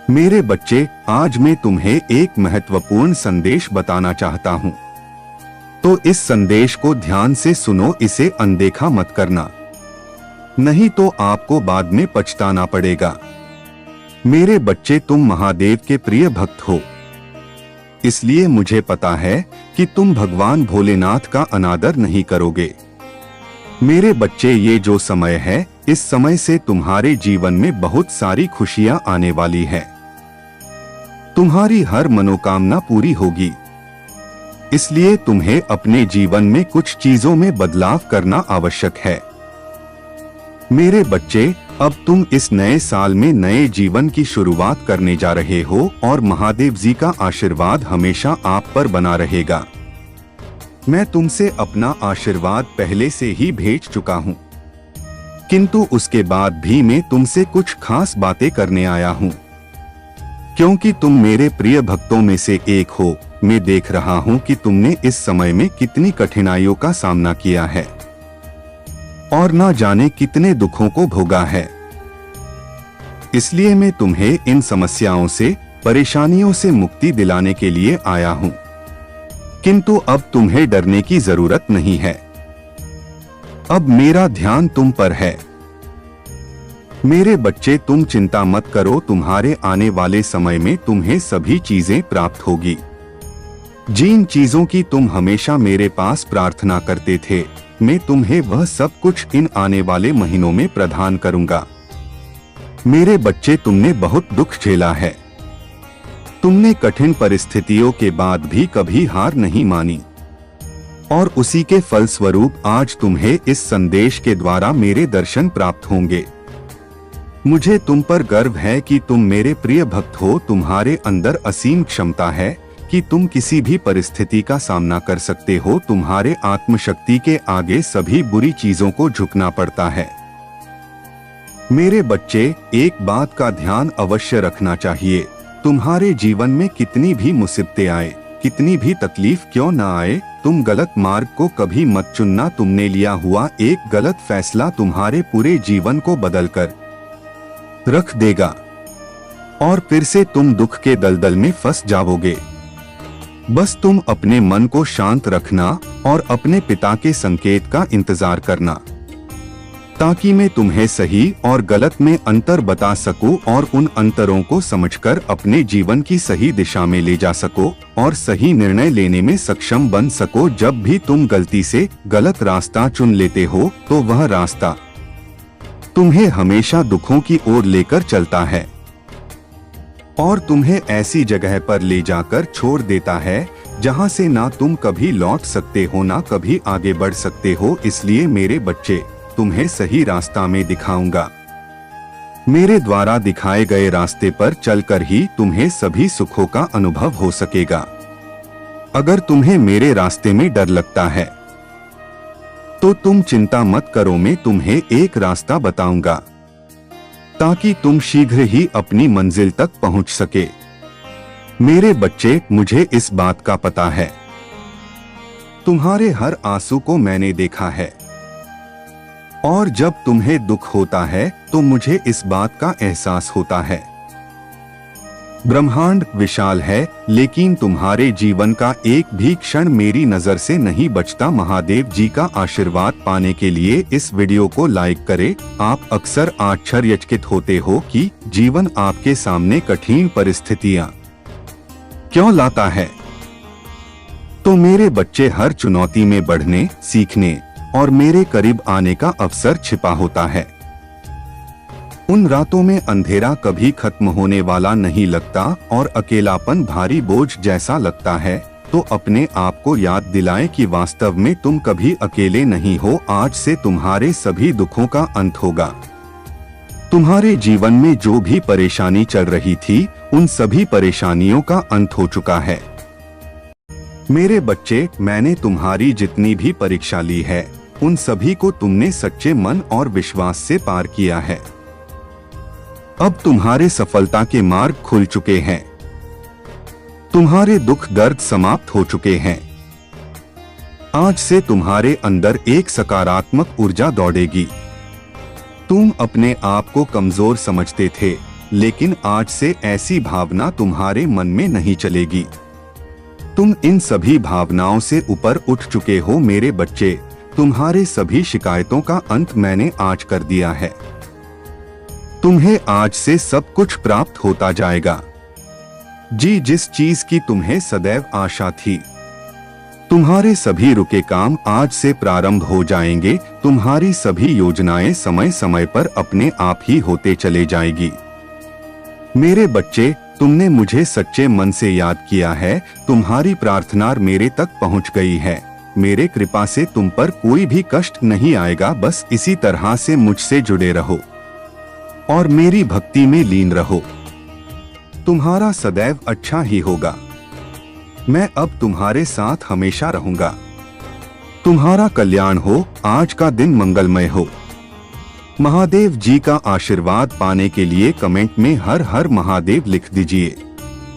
मेरे बच्चे, आज मैं तुम्हें एक महत्वपूर्ण संदेश बताना चाहता हूँ। तो इस संदेश को ध्यान से सुनो, इसे अनदेखा मत करना, नहीं तो आपको बाद में पछताना पड़ेगा। मेरे बच्चे, तुम महादेव के प्रिय भक्त हो, इसलिए मुझे पता है कि तुम भगवान भोलेनाथ का अनादर नहीं करोगे। मेरे बच्चे, ये जो समय है, इस समय से तुम्हारे जीवन में बहुत सारी खुशियां आने वाली है। तुम्हारी हर मनोकामना पूरी होगी, इसलिए तुम्हें अपने जीवन में कुछ चीजों में बदलाव करना आवश्यक है। मेरे बच्चे, अब तुम इस नए साल में नए जीवन की शुरुआत करने जा रहे हो और महादेव जी का आशीर्वाद हमेशा आप पर बना रहेगा। मैं तुमसे अपना आशीर्वाद पहले से ही भेज चुका हूँ, किंतु उसके बाद भी मैं तुमसे कुछ खास बातें करने आया हूँ, क्योंकि तुम मेरे प्रिय भक्तों में से एक हो। मैं देख रहा हूँ कि तुमने इस समय में कितनी कठिनाइयों का सामना किया है और ना जाने कितने दुखों को भोगा है। इसलिए मैं तुम्हें इन समस्याओं से, परेशानियों से मुक्ति दिलाने के लिए आया हूँ, किंतु अब तुम्हें डरने की जरूरत नहीं है। अब मेरा ध्यान तुम पर है। मेरे बच्चे, तुम चिंता मत करो, तुम्हारे आने वाले समय में तुम्हें सभी चीजें प्राप्त होगी। जिन चीजों की तुम हमेशा मेरे पास प्रार्थना करते थे, मैं तुम्हें वह सब कुछ इन आने वाले महीनों में प्रदान करूंगा। मेरे बच्चे, तुमने बहुत दुख झेला है, तुमने कठिन परिस्थितियों के बाद भी कभी हार नहीं मानी, और उसी के फलस्वरूप आज तुम्हें इस संदेश के द्वारा मेरे दर्शन प्राप्त होंगे। मुझे तुम पर गर्व है कि तुम मेरे प्रिय भक्त हो। तुम्हारे अंदर असीम क्षमता है कि तुम किसी भी परिस्थिति का सामना कर सकते हो। तुम्हारे आत्मशक्ति के आगे सभी बुरी चीजों को झुकना पड़ता है। मेरे बच्चे, एक बात का ध्यान अवश्य रखना चाहिए, तुम्हारे जीवन में कितनी भी मुसीबतें आए, कितनी भी तकलीफ क्यों ना आए, तुम गलत मार्ग को कभी मत चुनना। तुमने लिया हुआ एक गलत फैसला तुम्हारे पूरे जीवन को बदलकर रख देगा और फिर से तुम दुख के दलदल में फंस जाओगे। बस तुम अपने मन को शांत रखना और अपने पिता के संकेत का इंतजार करना, ताकि मैं तुम्हें सही और गलत में अंतर बता सकूं और उन अंतरों को समझकर अपने जीवन की सही दिशा में ले जा सको और सही निर्णय लेने में सक्षम बन सको। जब भी तुम गलती से गलत रास्ता चुन लेते हो, तो वह रास्ता तुम्हें हमेशा दुखों की ओर लेकर चलता है और तुम्हें ऐसी जगह पर ले जाकर छोड़ देता है जहां से ना तुम कभी लौट सकते हो, ना कभी आगे बढ़ सकते हो। इसलिए मेरे बच्चे, तुम्हें सही रास्ता में दिखाऊंगा। मेरे द्वारा दिखाए गए रास्ते पर चलकर ही तुम्हें सभी सुखों का अनुभव हो सकेगा। अगर तुम्हें मेरे रास्ते में डर लगता है तो तुम चिंता मत करो, मैं तुम्हें एक रास्ता बताऊंगा ताकि तुम शीघ्र ही अपनी मंजिल तक पहुंच सके। मेरे बच्चे, मुझे इस बात का पता है, तुम्हारे हर आंसू को मैंने देखा है, और जब तुम्हें दुख होता है तो मुझे इस बात का एहसास होता है। ब्रह्मांड विशाल है, लेकिन तुम्हारे जीवन का एक भी क्षण मेरी नजर से नहीं बचता। महादेव जी का आशीर्वाद पाने के लिए इस वीडियो को लाइक करें। आप अक्सर आश्चर्यचकित होते हो कि जीवन आपके सामने कठिन परिस्थितियां क्यों लाता है। तो मेरे बच्चे, हर चुनौती में बढ़ने, सीखने और मेरे करीब आने का अवसर छिपा होता है। उन रातों में अंधेरा कभी खत्म होने वाला नहीं लगता और अकेलापन भारी बोझ जैसा लगता है, तो अपने आप को याद दिलाएं कि वास्तव में तुम कभी अकेले नहीं हो। आज से तुम्हारे सभी दुखों का अंत होगा। तुम्हारे जीवन में जो भी परेशानी चल रही थी, उन सभी परेशानियों का अंत हो चुका है। मेरे बच्चे, मैंने तुम्हारी जितनी भी परीक्षा ली है, उन सभी को तुमने सच्चे मन और विश्वास से पार किया है। अब तुम्हारे सफलता के मार्ग खुल चुके हैं, तुम्हारे दुख दर्द समाप्त हो चुके हैं। आज से तुम्हारे अंदर एक सकारात्मक ऊर्जा दौड़ेगी। तुम अपने आप को कमजोर समझते थे, लेकिन आज से ऐसी भावना तुम्हारे मन में नहीं चलेगी। तुम इन सभी भावनाओं से ऊपर उठ चुके हो मेरे बच्चे। तुम्हारे सभी शिकायतों का अंत मैंने आज कर दिया है। तुम्हें आज से सब कुछ प्राप्त होता जाएगा। जी, जिस चीज की तुम्हें सदैव आशा थी। तुम्हारे सभी रुके काम आज से प्रारंभ हो जाएंगे। तुम्हारी सभी योजनाएं समय समय पर अपने आप ही होते चले जाएगी। मेरे बच्चे, तुमने मुझे सच्चे मन से याद किया है। तुम्हारी प्रार्थना मेरे तक पहुंच गई है। मेरे कृपा से तुम पर कोई भी कष्ट नहीं आएगा। बस इसी तरह से मुझसे जुड़े रहो और मेरी भक्ति में लीन रहो। तुम्हारा सदैव अच्छा ही होगा। मैं अब तुम्हारे साथ हमेशा रहूंगा। तुम्हारा कल्याण हो। आज का दिन मंगलमय हो। महादेव जी का आशीर्वाद पाने के लिए कमेंट में हर हर महादेव लिख दीजिए।